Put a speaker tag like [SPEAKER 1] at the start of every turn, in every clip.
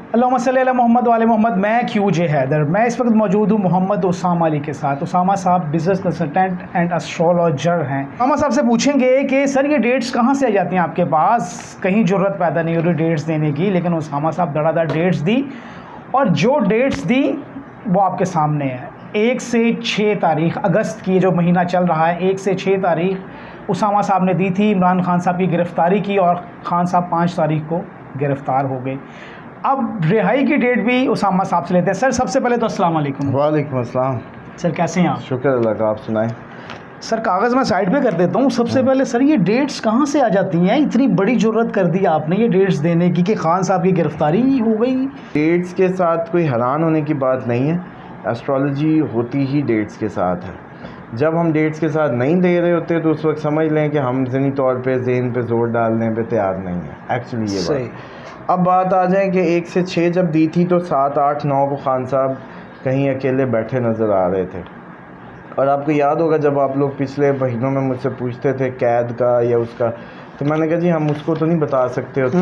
[SPEAKER 1] अल्लाहुम्मा सल्ली अला मोहम्मद वाले मोहम्मद। मैं QJ हैदर। मैं इस वक्त मौजूद हूँ मोहम्मद उसामा अली के साथ। उसामा साहब बिज़नेस कंसल्टेंट एंड एस्ट्रोलॉजर हैं। उसामा साहब से पूछेंगे कि सर ये डेट्स कहाँ से आ जाती हैं आपके पास? कहीं ज़रूरत पैदा नहीं हो रही डेट्स देने की, लेकिन उसामा साहब धड़ाधड़ डेट्स दी, और जो डेट्स दी वो आपके सामने है। 1 से 6 तारीख अगस्त की, जो महीना चल रहा है, 1 से 6 तारीख उसामा साहब ने दी थी। इमरान खान साहब की गिरफ़्तारी की और खान साहब 5 तारीख को गिरफ़्तार हो गए। अब रिहाई की डेट भी उसामा साहब से लेते हैं। सर सबसे पहले तो अस्सलाम वालेकुम।
[SPEAKER 2] वालेकुम अस्सलाम।
[SPEAKER 1] सर कैसे हैं आप?
[SPEAKER 2] शुक्र अल्लाह का, आप सुनाएं।
[SPEAKER 1] सर कागज़ मैं साइड पे कर देता हूँ। सबसे पहले सर ये डेट्स कहाँ से आ जाती हैं? इतनी बड़ी ज़रूरत कर दी आपने ये डेट्स देने की कि खान साहब की गिरफ़्तारी हो गई।
[SPEAKER 2] डेट्स के साथ कोई हैरान होने की बात नहीं है। एस्ट्रोलॉजी होती ही डेट्स के साथ है। जब हम डेट्स के साथ नहीं दे रहे होते तो उस वक्त समझ लें कि हम ज़हनी तौर पे ज़हन पे ज़ोर डालने पे तैयार नहीं है एक्चुअली ये बात। अब बात आ जाए कि 1 से 6 जब दी थी तो 7, 8, 9 को खान साहब कहीं अकेले बैठे नज़र आ रहे थे। और आपको याद होगा जब आप लोग पिछले महीनों में मुझसे पूछते थे कैद का या उसका, तो मैंने कहा जी हम उसको तो नहीं बता सकते होते,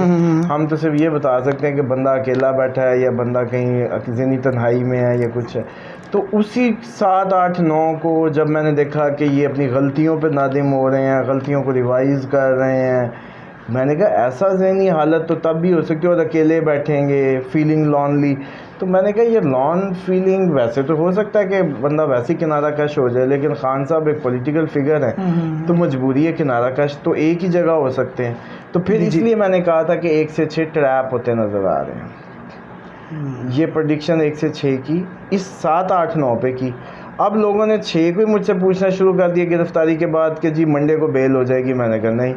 [SPEAKER 2] हम तो सिर्फ ये बता सकते हैं कि बंदा अकेला बैठा है या बंदा कहीं ज़हनी तन्हाई में है या कुछ है। तो उसी 7, 8, 9 को जब मैंने देखा कि ये अपनी गलतियों पे नादिम हो रहे हैं, गलतियों को रिवाइज़ कर रहे हैं, मैंने कहा ऐसा ज़हनी हालत तो तब भी हो सकती है और अकेले बैठेंगे, फीलिंग लॉनली। तो मैंने कहा ये लॉन फीलिंग वैसे तो हो सकता है कि बंदा वैसे ही किनारा कश हो जाए, लेकिन खान साहब एक पॉलिटिकल फिगर है तो मजबूरी है, किनारा कश तो एक ही जगह हो सकते हैं। तो फिर इसलिए मैंने कहा था कि 1 से 6 ट्रैप होते नज़र आ रहे हैं। ये प्रेडिक्शन 1 से 6 की, इस 7, 8, 9 पे की। अब लोगों ने 6 को ही मुझसे पूछना शुरू कर दिया गिरफ़्तारी के बाद कि जी मंडे को बेल हो जाएगी। मैंने कहा नहीं,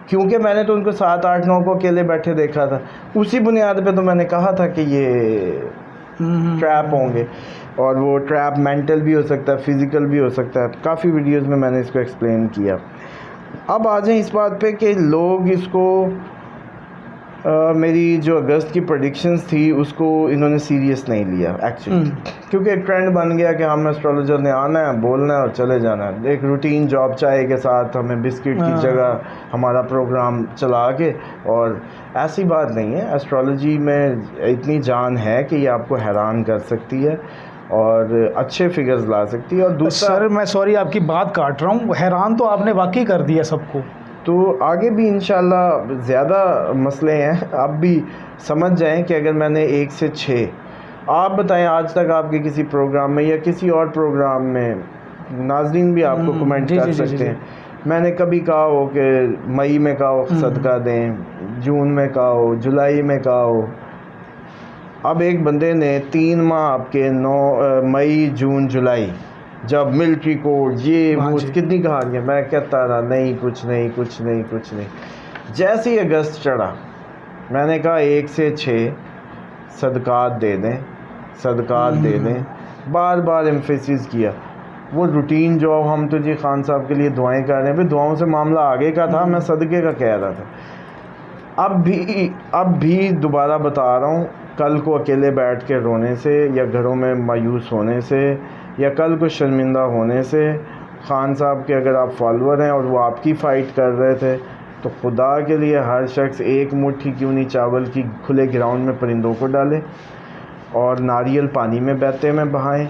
[SPEAKER 2] क्योंकि मैंने तो उनको 7, 8, 9 को अकेले बैठे देखा था। उसी बुनियाद पे तो मैंने कहा था कि ये ट्रैप होंगे, और वो ट्रैप मेंटल भी हो सकता है, फ़िज़िकल भी हो सकता है। काफ़ी वीडियोस में मैंने इसको एक्सप्लेन किया। अब आ जाएं इस बात पे कि लोग इसको मेरी जो अगस्त की प्रेडिक्शंस थी उसको इन्होंने सीरियस नहीं लिया एक्चुअली, क्योंकि एक ट्रेंड बन गया कि हम एस्ट्रोलॉजर ने आना है, बोलना है और चले जाना है। एक रूटीन जॉब चाय के साथ हमें बिस्किट की जगह हमारा प्रोग्राम चला के, और ऐसी बात नहीं है। एस्ट्रोलॉजी में इतनी जान है कि ये आपको हैरान कर सकती है और अच्छे फिगर्स ला सकती है। और दूसरा,
[SPEAKER 1] सर मैं सॉरी आपकी बात काट रहा हूँ, हैरान तो आपने वाकई कर दिया सबको।
[SPEAKER 2] तो आगे भी इंशाल्लाह ज़्यादा मसले हैं, आप भी समझ जाएं कि अगर मैंने 1 से 6, आप बताएं आज तक आपके किसी प्रोग्राम में या किसी और प्रोग्राम में, नाज़रीन भी आपको कमेंट कर सकते हैं, मैंने कभी कहा हो कि मई में कहा हो सदका दें, जून में कहा हो, जुलाई में कहा हो। अब एक बंदे ने 3 माह आपके 9 मई, जून, जुलाई, जब मिलिट्री कोड ये वो कितनी कहानियाँ, मैं कहता रहा नहीं कुछ नहीं कुछ नहीं कुछ नहीं। जैसे ही अगस्त चढ़ा मैंने कहा 1 से 6 सदकात दे दें, सदकात दे दें, बार बार एम्फेसिस किया। वो रूटीन जो हम तो जी खान साहब के लिए दुआएं कर रहे हैं, भाई दुआओं से मामला आगे का था, मैं सदक़े का कह रहा था। अब भी दोबारा बता रहा हूँ, कल को अकेले बैठ के रोने से या घरों में मायूस होने से या कल को शर्मिंदा होने से, खान साहब के अगर आप फॉलोअर हैं और वो आपकी फ़ाइट कर रहे थे, तो खुदा के लिए हर शख्स एक मुट्ठी क्यों नहीं चावल की खुले ग्राउंड में परिंदों को डाले, और नारियल पानी में बहते में बहाएं,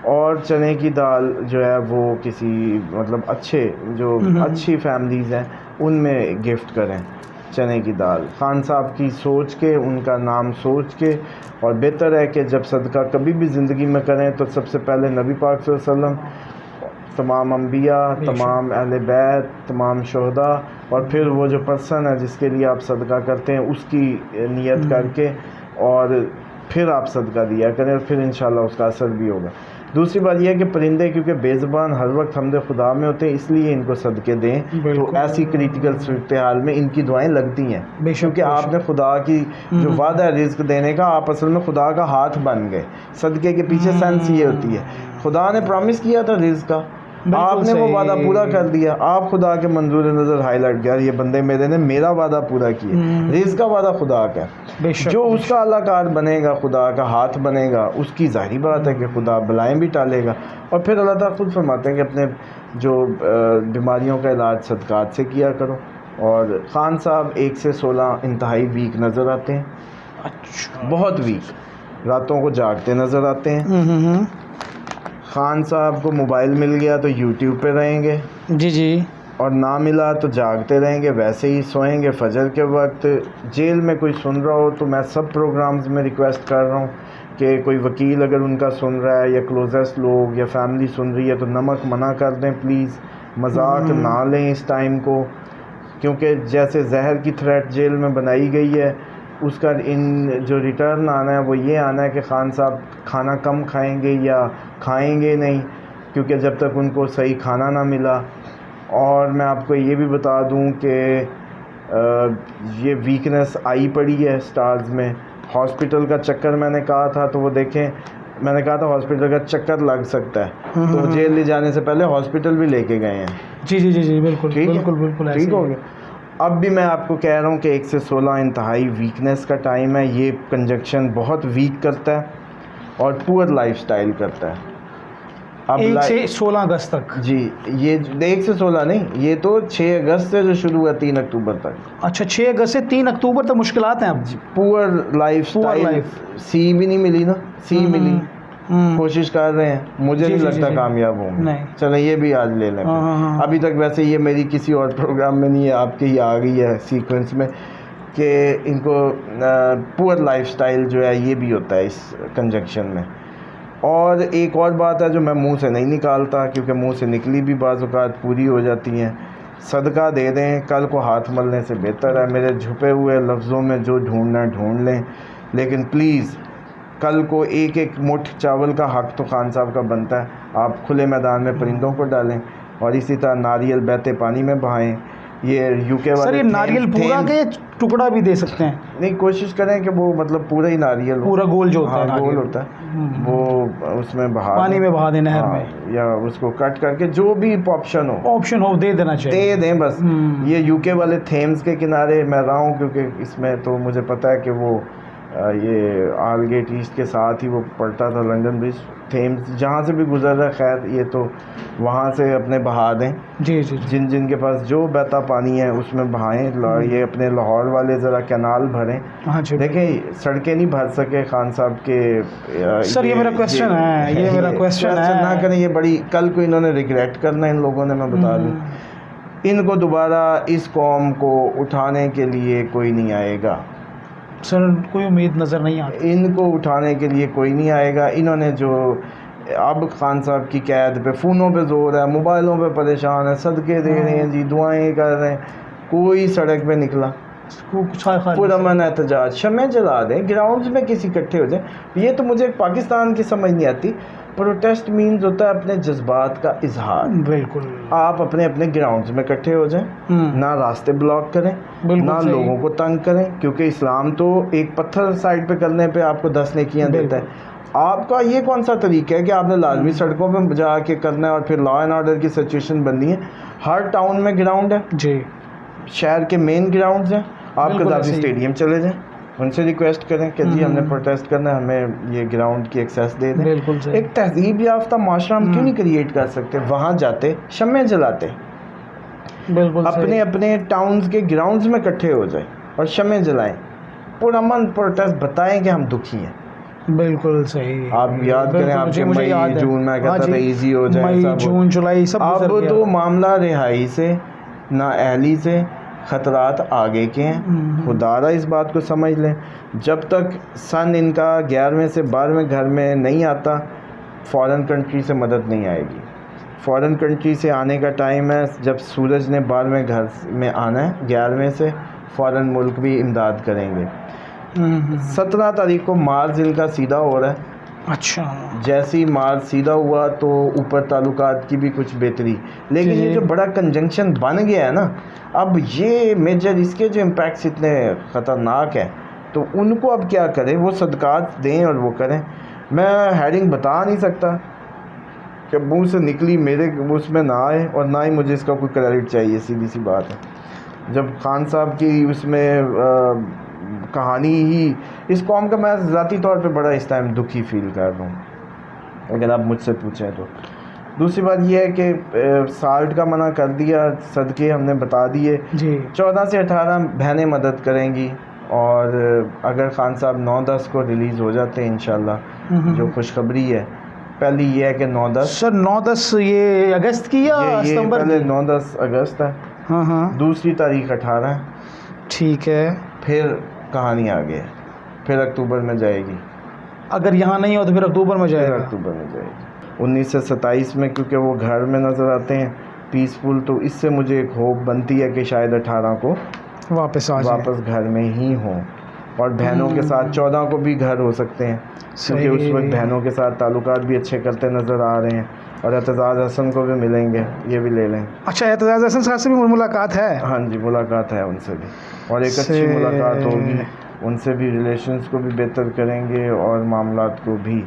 [SPEAKER 2] और चने की दाल जो है वो किसी मतलब अच्छी फैमिलीज़ हैं उनमें गिफ्ट करें चने की दाल, खान साहब की सोच के, उनका नाम सोच के। और बेहतर है कि जब सदका कभी भी ज़िंदगी में करें तो सबसे पहले नबी पाक सल्लल्लाहु अलैहि वसल्लम, तमाम अंबिया, तमाम अहले बैत, तमाम शोहदा, और फिर वो जो पर्सन है जिसके लिए आप सदका करते हैं उसकी नियत करके, और फिर आप सदका दिया करें, और फिर इंशाल्लाह उसका असर भी होगा। दूसरी बात यह है कि परिंदे क्योंकि बेज़बान हर वक्त हमदे खुदा में होते हैं, इसलिए इनको सदके दें, तो ऐसी क्रिटिकल सूरत हाल में इनकी दुआएं लगती हैं, क्योंकि आपने खुदा की जो वादा है रिज़्क़ देने का, आप असल में खुदा का हाथ बन गए। सदके के पीछे सेंस ये होती है, खुदा ने प्रॉमिस किया था रिज़्क़ का, आपने वो वादा पूरा कर दिया, आप खुदा के मंजूर नज़र हाईलाइट किया, ये बंदे मेरे ने मेरा वादा पूरा किया। रिज़्क़ का वादा खुदा का, जो उसका अल्लाहकार बनेगा, खुदा का हाथ बनेगा, उसकी ज़ाहिरी बात है कि खुदा बलाएं भी टालेगा। और फिर अल्लाह ताला खुद फरमाते हैं कि अपने जो बीमारियों का इलाज सदकात से किया करो। और ख़ान साहब 1 से 16 इंतहाई वीक नज़र आते हैं,
[SPEAKER 1] अच्छा।
[SPEAKER 2] बहुत वीक, रातों को जागते नज़र आते हैं।
[SPEAKER 1] हम्म।
[SPEAKER 2] खान साहब को मोबाइल मिल गया तो यूट्यूब पे रहेंगे,
[SPEAKER 1] जी जी।
[SPEAKER 2] और ना मिला तो जागते रहेंगे, वैसे ही सोएंगे फजर के वक्त। जेल में कोई सुन रहा हो तो मैं सब प्रोग्राम्स में रिक्वेस्ट कर रहा हूँ कि कोई वकील अगर उनका सुन रहा है या क्लोजेस्ट लोग या फैमिली सुन रही है तो नमक मना कर दें प्लीज़, मजाक ना लें इस टाइम को, क्योंकि जैसे जहर की थ्रेट जेल में बनाई गई है उसका इन जो रिटर्न आना है वो ये आना है कि खान साहब खाना कम खाएंगे या खाएंगे नहीं, क्योंकि जब तक उनको सही खाना ना मिला। और मैं आपको ये भी बता दूं कि ये वीकनेस आई पड़ी है स्टार्स में। हॉस्पिटल का चक्कर मैंने कहा था तो वो देखें, मैंने कहा था हॉस्पिटल का चक्कर लग सकता है तो जेल ले जाने से पहले हॉस्पिटल भी लेके गए हैं।
[SPEAKER 1] जी जी जी जी, बिल्कुल
[SPEAKER 2] ठीक है,
[SPEAKER 1] बिल्कुल बिल्कुल ऐसे
[SPEAKER 2] ठीक हो
[SPEAKER 1] ही।
[SPEAKER 2] गया। अब भी मैं आपको कह रहा हूँ कि 1 से 16 इंतहाई वीकनेस का टाइम है। ये कंजक्शन बहुत वीक करता है और पुअर लाइफस्टाइल करता है। अब
[SPEAKER 1] 1 से 16 अगस्त तक।
[SPEAKER 2] जी, ये 1 से 16 नहीं, ये तो 6 अगस्त से जो शुरू हुआ 3 अक्टूबर तक।
[SPEAKER 1] अच्छा, 6 अगस्त से 3 अक्टूबर तक मुश्किलात हैं अब।
[SPEAKER 2] Poor lifestyle,
[SPEAKER 1] life।
[SPEAKER 2] सी भी नहीं मिली ना, सी मिली। कोशिश कर रहे हैं, मुझे
[SPEAKER 1] जी,
[SPEAKER 2] नहीं
[SPEAKER 1] जी,
[SPEAKER 2] लगता
[SPEAKER 1] जी।
[SPEAKER 2] कामयाब होंगे।
[SPEAKER 1] नहीं।
[SPEAKER 2] चलो ये भी आज ले लें।
[SPEAKER 1] हाँ।
[SPEAKER 2] अभी तक वैसे ये मेरी किसी और प्रोग्राम में नहीं है, आपके ही आ गई है सीक्वेंस में कि इनको पुअर लाइफस्टाइल जो है ये भी होता है इस कंजक्शन में। और एक और बात है जो मैं मुंह से नहीं निकालता, क्योंकि मुंह से निकली भी बाज़ औक़ात पूरी हो जाती हैं। सदका दे दें, कल को हाथ मलने से बेहतर है। मेरे झुपे हुए लफ्ज़ों में जो ढूंढना है ढूंढ लें, लेकिन प्लीज़ कल को एक एक मुठ चावल का हक़ तो खान साहब का बनता है। आप खुले मैदान में परिंदों को डालें और इसी तरह नारियल बहते पानी में बहाएं। ये यूके वाले
[SPEAKER 1] सर, ये नारियल पूरा के टुकड़ा भी दे सकते हैं?
[SPEAKER 2] नहीं, कोशिश करें कि वो मतलब पूरा ही नारियल हो,
[SPEAKER 1] पूरा गोल जो होता है
[SPEAKER 2] हाँ, गोल
[SPEAKER 1] नारियल।
[SPEAKER 2] होता है वो, उसमें बहा
[SPEAKER 1] पानी में बहा दें, नहर
[SPEAKER 2] हाँ,
[SPEAKER 1] में,
[SPEAKER 2] या उसको कट करके जो भी ऑप्शन हो
[SPEAKER 1] दे देना चाहिए,
[SPEAKER 2] दे दें बस। ये यूके वाले थेम्स के किनारे मैं रहा हूँ, क्योंकि इसमें तो मुझे पता है कि वो ये आलगेट ईस्ट के साथ ही वो पड़ता था लंदन ब्रिज। थेम्स जहाँ से भी गुजर रहा है, खैर ये तो वहाँ से अपने बहा दें।
[SPEAKER 1] जी जी जी।
[SPEAKER 2] जिन जिन के पास जो बहता पानी है उसमें बहाएं। ये अपने लाहौर वाले ज़रा कैनाल भरें।
[SPEAKER 1] हाँ जी।
[SPEAKER 2] देखें, सड़कें नहीं भर सके खान साहब के।
[SPEAKER 1] सर ये मेरा क्वेश्चन है, ये मेरा क्वेश्चन है
[SPEAKER 2] ना करें, ये बड़ी कल को इन्होंने रिग्रेट करना इन लोगों ने, मैं बता दूं। इनको दोबारा इस कौम को उठाने के लिए कोई नहीं आएगा
[SPEAKER 1] सर, कोई उम्मीद नज़र नहीं आती।
[SPEAKER 2] इनको उठाने के लिए कोई नहीं आएगा। इन्होंने जो अब खान साहब की कैद पे फ़ोनों पे जोर है, मोबाइलों पे परेशान है, सदके दे रहे हैं जी, दुआएं कर रहे हैं, कोई सड़क पे निकला, पुरअमन एहतजाज, शमें जला दें, ग्राउंड्स में किसी इकट्ठे हो जाए। ये तो मुझे पाकिस्तान की समझ नहीं आती। प्रोटेस्ट मीन्स होता है अपने जज्बात का इजहार।
[SPEAKER 1] बिल्कुल,
[SPEAKER 2] आप अपने अपने ग्राउंड्स में इकट्ठे हो जाएं, ना रास्ते ब्लॉक करें, ना लोगों को तंग करें, क्योंकि इस्लाम तो एक पत्थर साइड पे करने पे आपको 10 नेकियां देता है। आपका ये कौन सा तरीका है कि आपने लाजमी सड़कों पे जाके करना है और फिर लॉ एंड ऑर्डर की सिचुएशन बननी है। हर टाउन में ग्राउंड है जी, शहर के मेन ग्राउंड्स हैं। आप कदाफी स्टेडियम चले जाएं, उनसे रिक्वेस्ट करें कि जी हमने प्रोटेस्ट करना है, हमें ये ग्राउंड की एक्सेस दे दें।
[SPEAKER 1] बिल्कुल सही।
[SPEAKER 2] एक तहजीब याफ्ता माशरा हम क्यों नहीं क्रिएट कर सकते? वहाँ जाते, शम्में जलाते,
[SPEAKER 1] बिल्कुल
[SPEAKER 2] अपने अपने टाउन्स के ग्राउंड्स में इकट्ठे हो जाए और शम्में जलाएं, पुरअमन प्रोटेस्ट बताएं कि हम दुखी हैं।
[SPEAKER 1] बिल्कुल सही।
[SPEAKER 2] आप याद करें, आपके मई जून में कहता था इजी हो जाए,
[SPEAKER 1] मई जून जुलाई सब
[SPEAKER 2] अब तो मामला रिहाई से ना अहली से ख़तरात आगे के हैं। खुदारा इस बात को समझ लें, जब तक सन इनका 11वें से 12वें घर में नहीं आता, फ़ॉरेन कंट्री से मदद नहीं आएगी। फ़ॉरेन कंट्री से आने का टाइम है जब सूरज ने 12वें घर में आना है, 11वें से फ़ॉरेन मुल्क भी इमदाद करेंगे। 17 तारीख को मार्च इनका सीधा हो रहा है। अच्छा, जैसे ही मार्च सीधा हुआ तो ऊपर ताल्लुकात की भी कुछ बेहतरी, लेकिन ये जो बड़ा कंजंक्शन बन गया है ना, अब ये मेजर इसके जो इम्पैक्ट्स इतने ख़तरनाक हैं, तो उनको अब क्या करें? वो सदकात दें और वो करें। मैं हेडिंग बता नहीं सकता कि मुँह से निकली मेरे उसमें ना आए, और ना ही मुझे इसका कोई क्रेडिट चाहिए, सीधी सी बात है। जब खान साहब की उसमें कहानी ही इस कौम का, मैं ज़ाती तौर पे बड़ा इस टाइम दुखी फील कर रहा हूँ अगर आप मुझसे पूछें तो। दूसरी बात यह है कि साल्ट का मना कर दिया, सदके हमने बता दिए जी। 14 से 18 बहनें मदद करेंगी, और अगर खान साहब 9-10 को रिलीज़ हो जाते हैं इंशाल्लाह, जो खुशखबरी है पहली ये है कि 9-10
[SPEAKER 1] सर 9-10 ये अगस्त की या
[SPEAKER 2] ये
[SPEAKER 1] सितंबर
[SPEAKER 2] पहले
[SPEAKER 1] की?
[SPEAKER 2] 9-10 अगस्त है,
[SPEAKER 1] हाँ हाँ
[SPEAKER 2] दूसरी तारीख 18 है,
[SPEAKER 1] ठीक है।
[SPEAKER 2] फिर कहानी आगे है, फिर अक्टूबर में जाएगी,
[SPEAKER 1] अगर यहाँ नहीं हो तो फिर अक्टूबर में
[SPEAKER 2] फिर
[SPEAKER 1] जाएगा।
[SPEAKER 2] अक्टूबर में जाएगी 19 से 27 में, क्योंकि वो घर में नज़र आते हैं पीसफुल, तो इससे मुझे एक होप बनती है कि शायद 18 को
[SPEAKER 1] वापस आ जाए।
[SPEAKER 2] वापस घर में ही हों, और बहनों के साथ 14 को भी घर हो सकते हैं, क्योंकि उस वक्त बहनों के साथ ताल्लुकात भी अच्छे करते नज़र आ रहे हैं, और एतजाज़ हसन को भी मिलेंगे, ये भी ले लें।
[SPEAKER 1] अच्छा, एतजाज़ हसन साहब से भी मुलाकात है?
[SPEAKER 2] हाँ जी, मुलाकात है उनसे भी, और एक अच्छी मुलाकात होगी, उनसे भी रिलेशंस को भी बेहतर करेंगे और मामलात को भी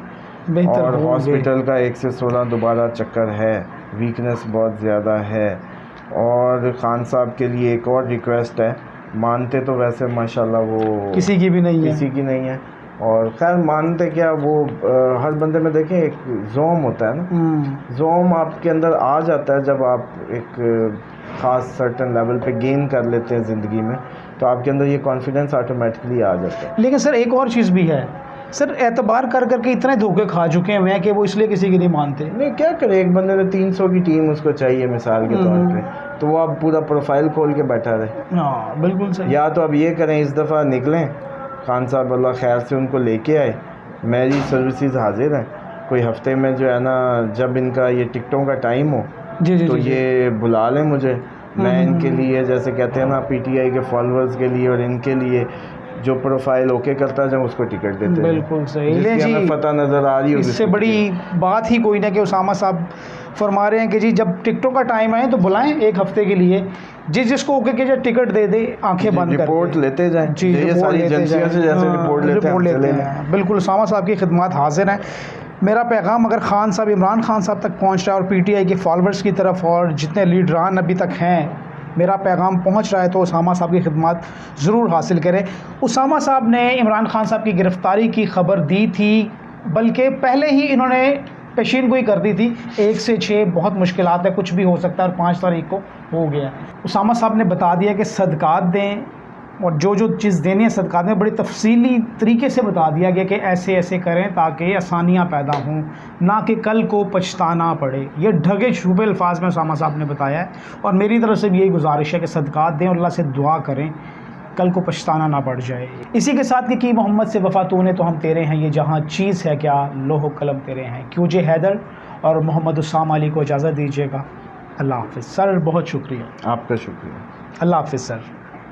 [SPEAKER 1] बेहतर
[SPEAKER 2] और
[SPEAKER 1] होंगे।
[SPEAKER 2] हॉस्पिटल का 1 से 16 दोबारा चक्कर है, वीकनेस बहुत ज़्यादा है। और ख़ान साहब के लिए एक और रिक्वेस्ट है, मानते तो वैसे माशाल्लाह वो
[SPEAKER 1] किसी की भी नहीं है,
[SPEAKER 2] किसी की नहीं है, और खैर मानते क्या, वो हर बंदे में देखें एक जोम होता है ना, जोम आपके अंदर आ जाता है जब आप एक ख़ास सर्टन लेवल पे गेन कर लेते हैं ज़िंदगी में, तो आपके अंदर ये कॉन्फिडेंस ऑटोमेटिकली आ जाता है।
[SPEAKER 1] लेकिन सर एक और चीज़ भी है सर, एतबार कर करके इतने धोखे खा चुके हुए हैं कि वो इसलिए किसी की नहीं मानते।
[SPEAKER 2] नहीं, क्या करे, एक बंदे ने 300 की टीम उसको चाहिए मिसाल के तौर पे, तो वो अब पूरा प्रोफाइल खोल के बैठा रहे।
[SPEAKER 1] हाँ बिल्कुल सही।
[SPEAKER 2] या तो अब ये करें, इस दफ़ा निकलें, खान साहब अल्लाह खैर से उनको लेके आए, मेरी सर्विसेज हाजिर हैं, कोई हफ्ते में जो है ना, जब इनका ये टिकटों का टाइम हो
[SPEAKER 1] जी जी
[SPEAKER 2] तो
[SPEAKER 1] जी,
[SPEAKER 2] ये बुला लें मुझे, मैं इनके लिए जैसे कहते हैं ना पीटीआई के फॉलोअर्स के लिए और इनके लिए जो प्रोफाइल ओके करता जाए उसको टिकट देते हैं,
[SPEAKER 1] बिल्कुल सही। ले
[SPEAKER 2] जिसकी
[SPEAKER 1] जी,
[SPEAKER 2] हमें पता नज़र आ रही हो,
[SPEAKER 1] इससे बड़ी बात ही कोई ना कि उसामा साहब फरमा रहे हैं कि जी जब टिकटों का टाइम आए तो बुलाएं एक हफ्ते के लिए, जिसको ओके के टिकट दे दे, आंखें बंद कर
[SPEAKER 2] रिपोर्ट लेते जाएं,
[SPEAKER 1] जी,
[SPEAKER 2] ये सारी एजेंसियों से जैसे रिपोर्ट लेते हैं।
[SPEAKER 1] बिल्कुल उसामा साहब की खिदमत हाजिर हैं। मेरा पैगाम अगर खान साहब, इमरान खान साहब तक पहुंच रहा है और पीटीआई के फॉलोअर्स की तरफ और जितने लीडरान अभी तक हैं, मेरा पैगाम पहुंच रहा है तो उसामा साहब की खिदमत ज़रूर हासिल करें। उसामा साहब ने इमरान खान साहब की गिरफ़्तारी की खबर दी थी, बल्कि पहले ही इन्होंने पेशीन गोई कर दी थी 1 से 6 बहुत मुश्किलात है, कुछ भी हो सकता है, और 5 तारीख को हो गया। उसामा साहब ने बता दिया कि सदकात दें, और जो चीज़ देनी है सदकात में बड़ी तफसीली तरीके से बता दिया गया कि ऐसे ऐसे करें ताकि आसानियाँ पैदा हों, ना कि कल को पछताना पड़े। ये ढगे छुपे अल्फाज में उसामा साहब ने बताया है, और मेरी तरफ से भी यही गुजारिश है कि सदकात दें और अल्लाह से दुआ करें कल को पछताना ना पड़ जाए। इसी के साथ कि मोहम्मद से वफ़ा तूने तो हम तेरे हैं, ये जहाँ चीज़ है क्या लोहो कलम तेरे हैं। QJ हैदर और मोहम्मद उसामा अली को इजाज़त दीजिएगा। अल्लाह हाफ़िज़ सर, बहुत शुक्रिया।
[SPEAKER 2] आपका शुक्रिया।
[SPEAKER 1] अल्लाह हाफ़िज़ सर।